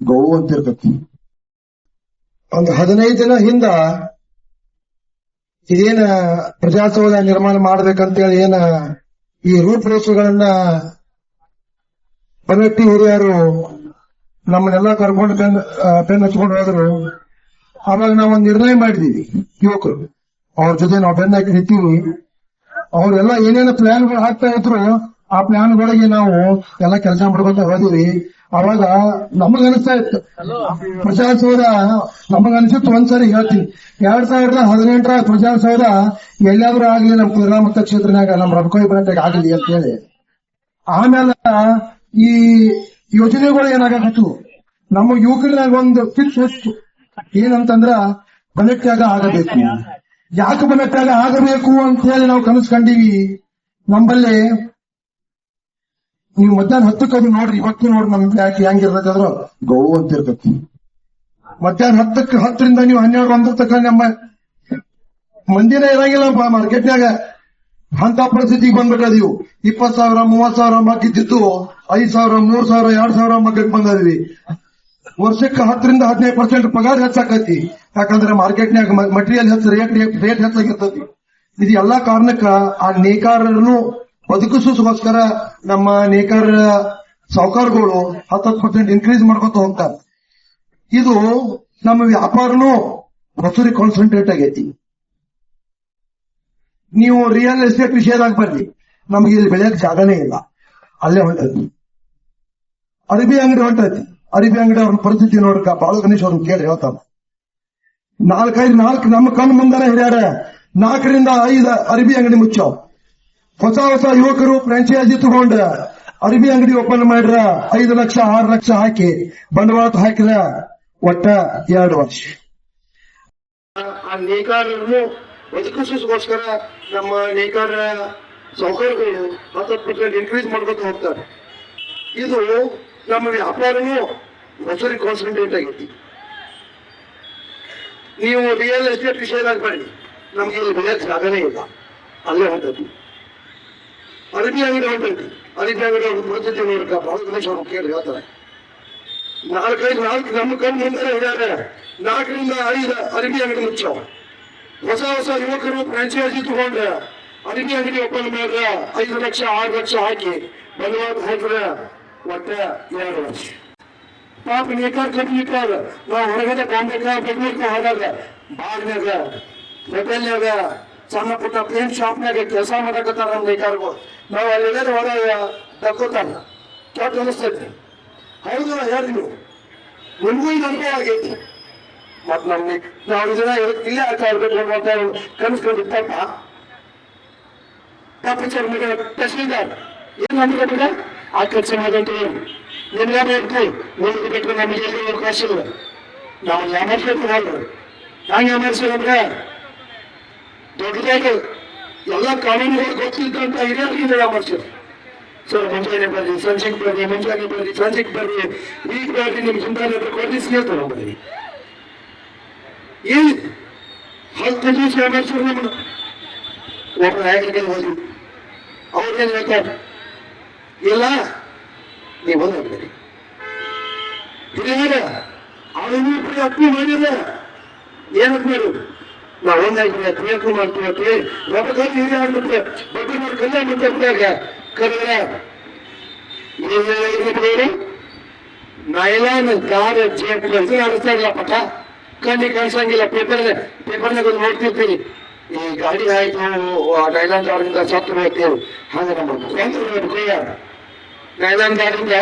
ಗೋವು ಅಂತಿರ್ತತಿ. ಒಂದು 15 ದಿನ ಹಿಂದ ಇದೇನ ಪ್ರಜಾಸೌಧ ನಿರ್ಮಾಣ ಮಾಡ್ಬೇಕಂತೇಳಿ ಏನ ಈ ರೂಪರೇಷೆಗಳನ್ನ ಪನಟ್ಟಿ ಹಿರಿಯರು ನಮ್ಮನ್ನೆಲ್ಲ ಕರ್ಕೊಂಡು ಪೆನ್ ಹಚ್ಕೊಂಡು ಹೋದ್ರು. ಆವಾಗ ನಾವೊಂದು ನಿರ್ಣಯ ಮಾಡಿದೀವಿ, ಯುವಕರು ಅವ್ರ ಜೊತೆ ನಾವು ಬೆನ್ನ ಹಾಕಿ ನಿಂತೀವಿ. ಅವ್ರೆಲ್ಲ ಏನೇನು ಪ್ಲಾನ್ಗಳು ಹಾಕ್ತಾ ಇದ್ರು ಆ ಪ್ಲಾನ್ಗಳಿಗೆ ನಾವು ಎಲ್ಲ ಕೆಲಸ ಮಾಡ್ಕೊಂತ ಹೋದಿವಿ. ಅವಾಗ ನಮಗನಿಸ್ತಾ ಇತ್ತು ಪ್ರಜಾಸೌಧ, ನಮಗನ್ಸಿತ್ತು ಒಂದ್ಸರಿ ಹೇಳ್ತೀನಿ, 2018 ಪ್ರಜಾಸೌಧ ಎಲ್ಲಾದ್ರೂ ಆಗ್ಲಿ ನಮ್ಮ ಕುಂದರಾಮತ ಕ್ಷೇತ್ರನಾಗ ನಮ್ಮ ರಬಕೈ ಬ್ರಾಂಡ್ನಾಗ ಆಗ್ಲಿ ಅಂತ ಹೇಳಿ. ಆಮೇಲೆ ಈ ಯೋಜನೆಗಳು ಏನಾಗತ್ತು, ನಮ್ಮ ಯುವಕರಿನಾಗ ಒಂದು ಫಿಕ್ಸ್ ಹೊತ್ತು ಏನಂತಂದ್ರ ಬನಟ್ಯಾಗ ಆಗಬೇಕು. ಯಾಕೆ ಬನಟ್ಯಾಗ ಆಗಬೇಕು ಅಂತ ಹೇಳಿ ನಾವು ಕನಸು ಕಂಡೀವಿ. ನಮ್ಮಲ್ಲಿ ನೀವು ಮಧ್ಯಾಹ್ನ 10ಕ್ಕೆ ಅದು ನೋಡ್ರಿ, ಇವತ್ತು ನೋಡ್ರಿ ನಮ್ ಯಾಕೆ ಹೆಂಗಿರ್ತದ್ರ ಗೋವು ಅಂತಿರ್ತತಿ. ಮಧ್ಯಾಹ್ನ 10ರಿಂದ ನೀವು 12 ತಕ್ಕ ನಮ್ಮ ಮಂದಿನೇ ಇರಂಗಿಲ್ಲ ಮಾರ್ಕೆಟ್ನಾಗ. ಅಂತ ಪರಿಸ್ಥಿತಿಗೆ ಬಂದ್ಬಿಟ್ಟದೀವು. 20,000 30,000 ಮಗ್ಗಿದ್ದು 5,000 3,000 2,000 ಮಗ್ಗಕ್ಕೆ ಬಂದಿದ್ವಿ. ವರ್ಷಕ್ಕೆ 10ರಿಂದ 15% ಪಗಾರ ಹೆಚ್ಚಾಕತಿ. ಯಾಕಂದ್ರೆ ಮಾರ್ಕೆಟ್ನ್ಯಾಗ ಮಟೀರಿಯಲ್ ರೇಟ್ ಹೆಚ್ಚಾಗಿರ್ತತಿ. ಇದು ಎಲ್ಲಾ ಕಾರಣಕ್ಕ ಆ ನೇಕಾರರನ್ನು ಬದುಕಿಸೋಸ್ಕರ ನಮ್ಮ ನೇಕಾರ ಸಾಹುಕಾರಗಳು 10% ಇನ್ಕ್ರೀಸ್ ಮಾಡ್ಕೊತ ಹೋಗ್ತಾರೆ. ಇದು ನಮ್ಮ ವ್ಯಾಪಾರನು ಹೊಸರಿ ಕಾನ್ಸಂಟ್ರೇಟ್ ಆಗೈತಿ. ನೀವು ರಿಯಲ್ ಎಸ್ಟೇಟ್ ವಿಷಯದಾಗ ಬರ್ರಿ, ನಮ್ಗೆ ಇಲ್ಲಿ ಬೆಳೆಯಕ್ ಜಾಗನೇ ಇಲ್ಲ, ಅಲ್ಲೇ ಹೊಂಟತಿ. ಅರಬಿ ಅಂಗಡಿ ಹೊಂಟತಿ. ಅರಬಿ ಅಂಗಡಿ ಅವ್ರ ಪರಿಸ್ಥಿತಿ ನೋಡ್ಕ ಬಾಳು ಗಣೇಶ್ ಅವ್ರನ್ನ ಕೇಳಿ ಹೇಳ್ತಾರ. 4 ನಮ್ಮ ಕಣ್ಣು ಮುಂದಾನೆ ಹಿರಿಯಾರ 4ರಿಂದ 5 ಅರಬಿ ಅಂಗಡಿ ಮುಚ್ಚಾವ್. ಹೊಸ ಯುವಕರು ಫ್ರಾಂಚೈಸಿ ತಗೊಂಡ ಅರಬಿ ಅಂಗಡಿ ಓಪನ್ ಮಾಡ್ರ 5 ಲಕ್ಷ 6 ಲಕ್ಷ ಹಾಕಿ ಬಂಡವಾಳ ಹಾಕಿರ ಒಟ್ಟ 2 ವರ್ಷ. ಆ ನೇಕಾರರನ್ನು ಬದುಕಿಸೋಸ್ಕರ ನಮ್ಮ ನೇಕಾರ ಸಾಹುಕಾರಗಳು 10% ಇನ್ಕ್ರೀಸ್ ಮಾಡ್ಕೊತ ಹೋಗ್ತಾರೆ. ಇದು ನಮ್ಮ ವ್ಯಾಪಾರನು ಹೊಸರಿ ಕಾನ್ಸಂಟ್ರೇಟ್ ಆಗೈತಿ. ನೀವು ರಿಯಲ್ ಎಸ್ಟೇಟ್ ವಿಷಯದಾಗ ಬನ್ನಿ, ನಮ್ಗೆ ಇಲ್ಲಿ ಬೆಳೆಯಕ್ ಜಾಗನೇ ಇಲ್ಲ, ಅಲ್ಲೇ ಹೊಂಟತಿ. ಅರಬಿ ಅಂಗಡಿ ಹೊಂಟೈತಿ. ಅರಬಿ ಅಂಗಡಿ ಅವ್ರ ಪರಿಸ್ಥಿತಿ ನೋಡ್ಕ ಬಾಳ ಗಣೇಶ್ ಅವ್ರು ಕೇಳಿ ಹೇಳ್ತಾರೆ. 4 ನಮ್ಮ ಕಣ್ಣು ಮುಂದೆ ಹಿಡಿಯಾರ 4ರಿಂದ 5 ಅರಬಿ ಅಂಗಡಿ ಮುಚ್ಚಾವ. ಹೊಸ ಯುವಕರು ಫ್ರಾಂಚೈಸಿ ತಗೊಂಡ ಅರಬಿ ಅಂಗಡಿ ಓಪನ್ ಮಾಡ್ರ 5 ಲಕ್ಷ 6 ಲಕ್ಷ ಹಾಕಿ ಬಂಡವಾಳ ಹಾಕಿದ್ರ ಒಟ್ಟ 2 ವರ್ಷ. ಪಾಪ ನೇಕಾರ ಕಂಪ್ನಿಕಾರ ನಾವು ಹೊರಗಡೆ ಬಾಂಬೆಗ ಬೆಂಗಳೂರಿಗೆ ಹೋದಾಗ ಬಾಗ್ನಾಗ ಹೋಟೆಲ್ನಾಗ ಸಣ್ಣ ಪುಟ್ಟ ಪೇಂಟ್ ಶಾಪ್ನಾಗ ಕೆಲಸ ಮಾಡಕತ್ತಾರ ನಮ್ಮ ನೇಕಾರಗಳು. ನಾವು ಅಲ್ಲೆಲ್ಲ ಹೊರಗ ತಕ್ಕೋತಾರ ಕೆಟ್ಟ ಅನಿಸ್ತೈತಿ. ಹೌದು ಹೇಳ್ರಿ, ನೀವು ನಿಮ್ಗೂ ಇದು ಅನುಭವ ಆಗೈತಿ. ಮತ್ ನಾವು ಇದನ್ನ ಇಲ್ಲೇ ಆಗ್ತಾ ಇರ್ಬೇಕು ಅಂತ ಕನಸ್ಕೊಂಡು ಪಾಪ ತಹಸೀಲ್ದಾರ್ ಏನ್ ನಮ್ಗೆ ಆ ಕೆಲಸ ಮಾಡಂತೀವಿ. ನಿಮ್ಗೆ ಇರ್ತೀವಿ ಓದ್ಬೇಕು, ನಮಗೆ ಅವಕಾಶ ಇಲ್ಲ. ನಾವು ಯಾಮರ್ಸ್ಬೇಕು. ಹಂಗೆ ಯಾಮರ್ಸಂದ್ರೆ ದೊಡ್ಡದಾಗಿ ಎಲ್ಲ ಕಾನೂನುಗಳು ಗೊತ್ತಿದ್ದಂತ ಹಿರಿಯರಿಗೆ ಯಾಮರ್ಸೋದು. ಸರ್ ಮುಂಜಾನೆ ಬರ್ರಿ, ಸಂಜೆಗೆ ಬರ್ರಿ, ಮುಂಜಾನೆ ಬರ್ರಿ, ಸಂಜೆಗೆ ಬರ್ರಿ, ಈಗ ಬರ್ರಿ, ನಿಮ್ ಚಿಂತಾನೆ ಕೊಡ್ಲಿ ಸೇರ್ತಾರೆ ಬರ್ರಿ. ಏನು 10 ದಿವಸ ಯಾಮರ್ಸರು ನಮ್ಮನ್ನು ಒಬ್ಬ ನಾಯಕರಿಗೆ ಹೋದ್ವಿ. ಅವ್ರಿಗೇನು ಹೇಳ್ತಾರೆ, ಇಲ್ಲ ನೀವು ಬಂದ್ರಿ ಹಿರಿಯರ ಅವನು ಅಪ್ಪಿ ಮಾಡಿದ ಏನಕ್ಕೆ ಮಾಡು, ನಾವು ಒಂದಾಗಿ ಪ್ರಯತ್ನ ಮಾಡ್ತೀವಿ. ರೊಕ್ಕ ಹಿರಿಯ ಆಗ್ಬಿಟ್ರೆ ಬಗ್ಗೆ ನೋಡಿ ಕಲ್ಯಾಣ ಮಂಟಪದಾಗ ಕರೆದ್ರೆ ನೈಲಾನ್ ಗಾರ ಆಡಿಸ್ತಾ ಇಲ್ಲ ಪಟ, ಕಣ್ಣಿಗೆ ಕಾಣಿಸಂಗಿಲ್ಲ. ಪೇಪರ್ನಾಗ ಒಂದು ನೋಡ್ತಿರ್ತೀವಿ, ಈ ಗಾಡಿ ಆಯ್ತು ನೈಲಾನ್ ದಾರದಿಂದ ಸತ್ತು ಹೋಗ್ತೇವೆ. ಹಾಗೆ ನಮ್ಮ ಕೈಯ ನೈಲಾನ್ ದಾರದಿಂದ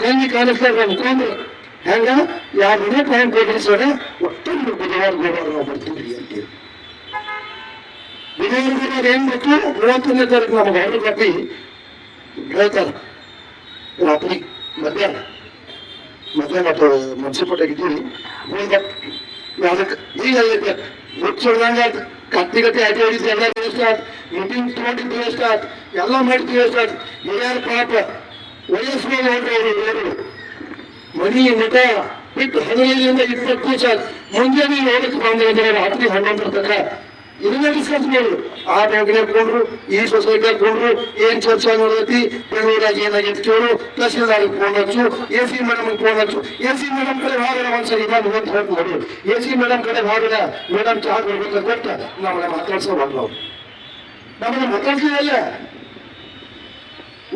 ಕಣ್ಣಿಗೆ ಕಾಣಿಸ್ತಾ ಇದ್ರೆ ಹೆಂಗ 2 ದಿನ ಟೈಮ್ ಕೊಡಿಸೋಣ, ಒಟ್ಟೊಂದು ಬುಧವಾರ ನಾವು ಬರ್ತೀವಿ ಅಂತೇಳಿ. ಬುಧವಾರ ಏನ್ ಗೊತ್ತು, 31ನೇ ತಾರೀಕು ನಮಗೆ ಹೊರಗೆ ಕಟ್ಟಿ ಹೇಳ್ತಾರೆ. ರಾತ್ರಿ ಮಧ್ಯಾಹ್ನ ಮುನ್ಸಿಪಾಲ್ಟಿಯಾಗಿದ್ದೀವಿ. ಅದಕ್ಕೆ ಈಗ ಮುಚ್ಚೋದಂಗ ಕತ್ತಿಗತ್ತೆ ಅಡ್ಡಿ ಹೊಡಿಸಿ ಎಲ್ಲ ವೇಸ್ಟ್ ಆಯ್ತು, ಮೀಟಿಂಗ್ ತಗೊಂಡಿದ್ದು ವೇಸ್ಟ್ ಆಯ್ತು, ಎಲ್ಲ ಮಾಡಿದ್ದು ವೇಸ್ಟ್ ಆಯ್ತು. ಹಿರಿಯರ ಪಾಪ ವಯಸ್ಸು ಹೋದ್ರು ಮನಿ ಮಠ ಬಿಟ್ಟು 15ರಿಂದ 20 ದಿವಸ ಮುಂಜಾನೆ 7ಕ್ಕೆ ಬಂದ್ರೆ ರಾತ್ರಿ 11 ತನಕ ಇದನ್ನೇ ಡಿಸ್ಕಸ್ ಮಾಡೋದು. ಆ ಬ್ಯಾಂಕ್ನಾಗ ಕೊಂಡ್ರು, ಈ ಸೊಸೈಟಿಯಾಗ ಕೊಂಡ್ರು, ಏನ್ ಚರ್ಚೆ ನೋಡತಿ, ಬೆಂಗಳೂರಾಗ ಏನಾಗೈತಿ ಕೇಳು, ತಹಸೀಲ್ದಾರ್ಗೆ ಫೋನ್ ಹಚ್ಚು, AC ಮೇಡಮ್ ಫೋನ್ ಹಚ್ಚು. AC ಮೇಡಮ್ ಕಡೆ ಭಾಗದ ಒಂದ್ಸರಿ ನಾನು ಹೋಗಿ ಹೇಳ್ತು ನೋಡಿ, AC ಮೇಡಮ್ ಕಡೆ ಭಾಗದ ಮೇಡಮ್ ಚಹಾ ಕೊಡ್ಬೇಕಂತ ಕೊಟ್ಟ ನಮ್ಮನ್ನ ಮಾತಾಡ್ಸೋವಾಗ ನಮ್ಮನ್ನ ಮಾತಾಡ್ಸಿದಲ್ಲ.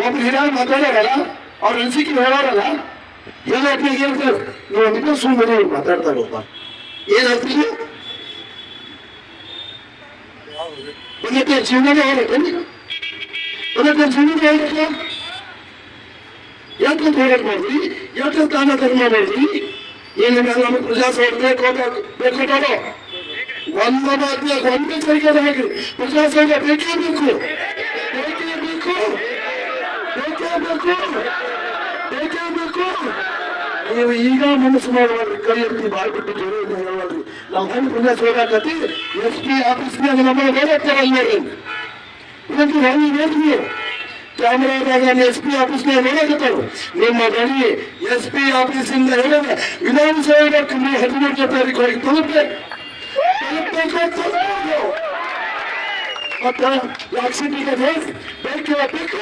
ಒಬ್ರು ಹಿರಿಯರು ಮಾತಾಡೋರಲ್ಲ, ಅವ್ರ ಅನ್ಸಿಕೆ ಹೇಳೋರಲ್ಲ, ಎಲ್ಲ ಒಪ್ಪಿಗೆ ಹೇಳ್ತಾರೆ. ನೀವು ಅದಕ್ಕೆ ಸುಮ್ಮನೆ ಮಾತಾಡ್ತಾರಪ್ಪ, ಏನಾಗ್ತೀವಿ ಒಂದಕ್ಕೆ ಜೀವನ ಹೋಗುತ್ತೆ, ಒಂದಕ್ಕೆ ಜೀವನ ಹೋಗುತ್ತೆ. ಯಾಕಂತ ಹೋಗಕ್ ಮಾಡ್ರಿ, ಯಾಕಂತ ದಾನ ಧರ್ಮ ಮಾಡ್ರಿ, ಏನಿಲ್ಲ ನಮಗೆ ಪ್ರಜಾಸ್ವಾಮ್ಯ ಬೇಕೋ ಒಂದ ಮಾತಿನಾಗ ಒಂದೇ ಕೈಗೆ ಹಾಕಿ ಪ್ರಜಾಸ್ವಾಮ್ಯ ಬೇಕೇ ಬೇಕು, ಬೇಕೇ ಬೇಕು, ಬೇಕೇ ಬೇಕು, ಬೇಕೇ ಬೇಕು. ನೀವು ಈಗ ಮನಸ್ಸು ಮಾಡುವಲ್ರಿ, ಕೈಯಲ್ಲಿ ಬಾಳ್ಬಿಟ್ಟು ಜೋರು ಹೇಳಲ್ರಿ. ನಾವು ಹೆಂಗ್ ಪ್ರಜಾಸ್ ಹೋಗಾಕತಿ SP ಆಫೀಸ್ನಾಗ ನಮ್ಮನ್ನ ನೋಡಾಕ್ತಾರಲ್ಲ ನೋಡ್ರಿ, ಇದಕ್ಕೆ ಹೆಂಗ್ ನೋಡ್ರಿ ಕ್ಯಾಮ್ರಾದಾಗ SP ಆಫೀಸ್ನಾಗ ನೋಡಾಕತ್ತಾರ. ನಿಮ್ಮ ಗಡಿ SP ಆಫೀಸಿಂದ ಹೇಳಿದ ವಿಧಾನಸಭೆ 18ನೇ ತಾರೀಕು ತಲುಪಬೇಕು. ಮತ್ತೆ ಆಕ್ಸಿಡೆಂಟ್ ಬೇಕು ಬೇಕು.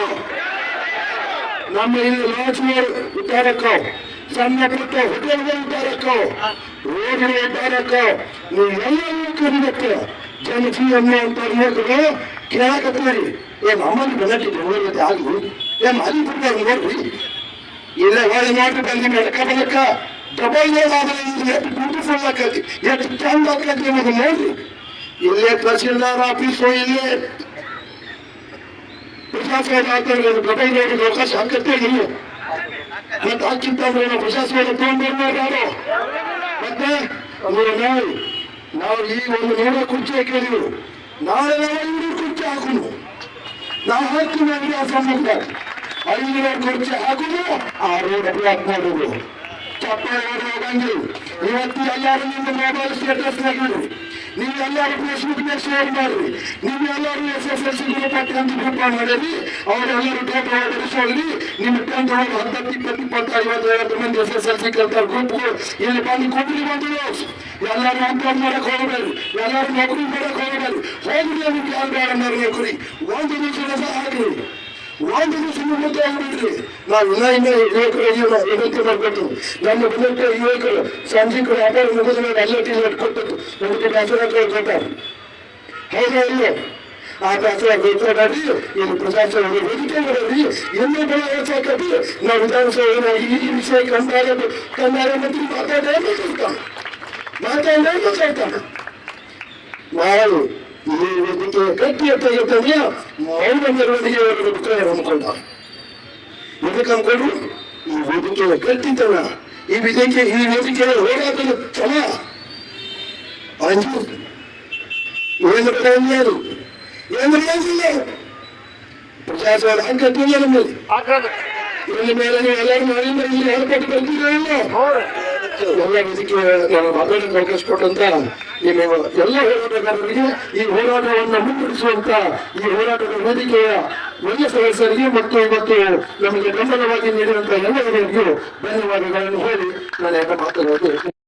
ನಮ್ಮ ಇಲ್ಲಿ ಲಾಡ್ಜ್ಗಳು ಉದ್ದಾರಕ್ಕೋ, ಸಣ್ಣ ಪುಟ್ಟ ಹೋಟೆಲ್ಗಳು ಉದ್ದಾರಕ್ಕೋ, ರೋಡ್ಗಳು ಉದ್ದಾರಕ್ಕೋ, ನೀವೆಲ್ಲವೂ ಕರಿಬೇಕು. ಜನಜೀವನ ಅಂತ ಯುವಕರು ಕೇಳಕತ್ತೀರಿ, ಏನ್ ಅಮ್ಮನ ಬೆಳಗ್ಗೆ ಬೆಂಗಳೂರಿಗೆ ಆಗಲಿ ಏನ್ ಅಲ್ಲಿ ಬಿಡ್ತಾರೆ ನೋಡ್ರಿ. ಇಲ್ಲೇ ಹೊಳೆ ಮಾಡಿ ಬಂದು ಮೆಡಕ ಬೆಳಕ ಡಬಲ್ ರೋಡ್ ಆದ್ರೆ ಎಷ್ಟು ಬ್ಯೂಟಿಫುಲ್ ಆಕತಿ, ಎಷ್ಟು ಚಂದ ಆಕತಿ ಅನ್ನೋದು ನೋಡ್ರಿ. ಇಲ್ಲೇ ತಹಸೀಲ್ದಾರ್ ಆಫೀಸು, ಇಲ್ಲೇ ಪ್ರಜಾಸ್ವಾಮ್ಯ ಡಬಲ್ ರೋಡ್ ಅವಕಾಶ ಹಾಕತ್ತೆ ನೀವು. ಮತ್ತೆ ಹಾಕಿಂತಂದ್ರೆ ನಾವು ಪ್ರಜಾಸ್ವಾಮ್ಯ ತಗೊಂಡ್ಬರ್ಬಾರ್ದು. ಮತ್ತೆ ನಾವು ಈ ಒಂದು ನೋಡ ಕುರ್ಚಿ ಹಾಕಿದೀವಿ, ನಾಳೆ ನಾವು 5 ಕುರ್ಚಿ ಹಾಕುನು, ನಾವು ಹಾಕ್ತೀವಿ ಆ ಸಂಬಂಧ 5 ಕುರ್ಚಿ ಹಾಕುದು, ಆ ರೋಡ್ ಬ್ಲಾಕ್ ಮಾಡುದು, ಚಪ್ಪಾಳೆ ಹೋಗಂಗಿಲ್ಲ. ಇವತ್ತು ಎಲ್ಲರೂ ನಿಮ್ಮ ಮೊಬೈಲ್ ಸ್ಟೇಟಸ್ ನಾಗಿರಿ, ನೀವು ಎಲ್ಲರೂ ಫೇಸ್ಬುಕ್ ನ ಶೇರ್ ಮಾಡ್ರಿ, ನೀವು ಎಲ್ಲರೂ SSLC ಗ್ರೂಪ್ ಗ್ರೂಪ್ ಮಾಡಿರಿ, ಅವರೆಲ್ಲರೂ ಡೇಟಾ ಹೊರಡಿಸೋದ್ರಿ. ನಿಮ್ಮ 10 10 20 20 50 ಮಂದಿ SSLC ಕಲ್ತಾರ ಗ್ರೂಪ್ಗಳು ಇಲ್ಲಿ ಬಂದು ಕೊಡ್ರಿ. ಬಂದು ಎಲ್ಲರೂ ಅಂಕಲ್ ಮಾಡಕ್ ಹೋಗಬೇಡ್ರಿ, ಎಲ್ಲರೂ ನೌಕರಿ ಮಾಡಕ್ ಹೋಗಬೇಡ್ರಿ, ಹೋಗ್ರಿ ಅದಕ್ಕೆ ಯಾರು ಬೇಡ ನೌಕರಿ. ಒಂದು ದಿವಸ ರಜಾ ಹಾಕ್ರಿ, ಒಂದು ದಿವಸ ಮುಂದೆ ಹೋಗ್ಬಿಡ್ರಿ. ನಾವು ಇನ್ನ ವಿನಂತಿ ಮಾಡ್ಬೇಕು. ನಮ್ಮ ವಿನಂತಿ ಯುವಕರು ಸಂಜೆ ಕಡೆ ವ್ಯಾಪಾರ ಮುಗಿದ ಮೇಲೆ ಅಲ್ಲೇ ಟಿಕೆಟ್ ಕೊಟ್ಟದ್ದು ನಮಗೆ ದಸರಾ ಕೊಟ್ಟಾರೆ, ಹೌದಾ ಇಲ್ಲ? ಆ ದಸರಾ ಗೊತ್ತಾಡಿ ಇಲ್ಲಿ ಪ್ರಜಾಸ್ವಾಮ್ಯ ವೇದಿಕೆ ಬರೋದ್ರಿ, ಇನ್ನೂ ಬಹಳ ಹೆಚ್ಚಾಕತಿ. ನಾವು ವಿಧಾನಸಭೆ ಈ ವಿಷಯ ಕಂದಾಯ ಮಂತ್ರಿ ಮಾತಾಡ್ತಾನೆ. ನಾವು ಈ ವೇದಿಕೆ ಗಟ್ಟಿ ಎತ್ತಾಗಿರ್ತಂದ್ರೆ ಮೌನ ಮೆರವಣಿಗೆ ಹಮ್ಮಿಕೊಂಡ. ಎದಕ್ಕೆ ಹಮ್ಮಿಕೊಂಡ್ರು? ಈ ವೇದಿಕೆ ಗಟ್ಟಿತನ, ಈ ವೇದಿಕೆ ಹೋರಾಟದ ಛಲ, ಅಂಜು ಏನು ಪ್ರಯೋಜನ ಏನಿಲ್ಲ. ಪ್ರಜಾಸ್ವಾಮ್ಯ ಅಂಕತ್ತಿಲ್ಲ ನಮ್ಮಲ್ಲಿ. ಇಲ್ಲಿ ಮೇಲೆ ನೀವು ಎಲ್ಲರೂ ಮಾಡಿದ್ರೆ ಇಲ್ಲಿ ಹೇಳ್ಕೊಟ್ಟು ಬಂದಿರಲಿಲ್ಲ. ಎಲ್ಲ ವೇದಿಕೆ ನಾನು ಮಾತಾಡೋಕೆ ಅವಕಾಶ ಕೊಟ್ಟಂತ ನಿಮ್ಮ ಎಲ್ಲ ಹೋರಾಟಗಾರರಿಗೆ, ಈ ಹೋರಾಟವನ್ನು ಮುನ್ನಡೆಸುವಂತ ಈ ಹೋರಾಟದ ವೇದಿಕೆಯ ಎಲ್ಲ ಸದಸ್ಯರಿಗೆ ಮತ್ತು ಇವತ್ತು ನಮಗೆ ಬೆಂಬಲವಾಗಿ ನೀಡಿದಂತ ಎಲ್ಲರಿಗೂ ಧನ್ಯವಾದಗಳನ್ನು ಹೇಳಿ ನಾನು ಮಾತನಾಡುತ್ತೇನೆ.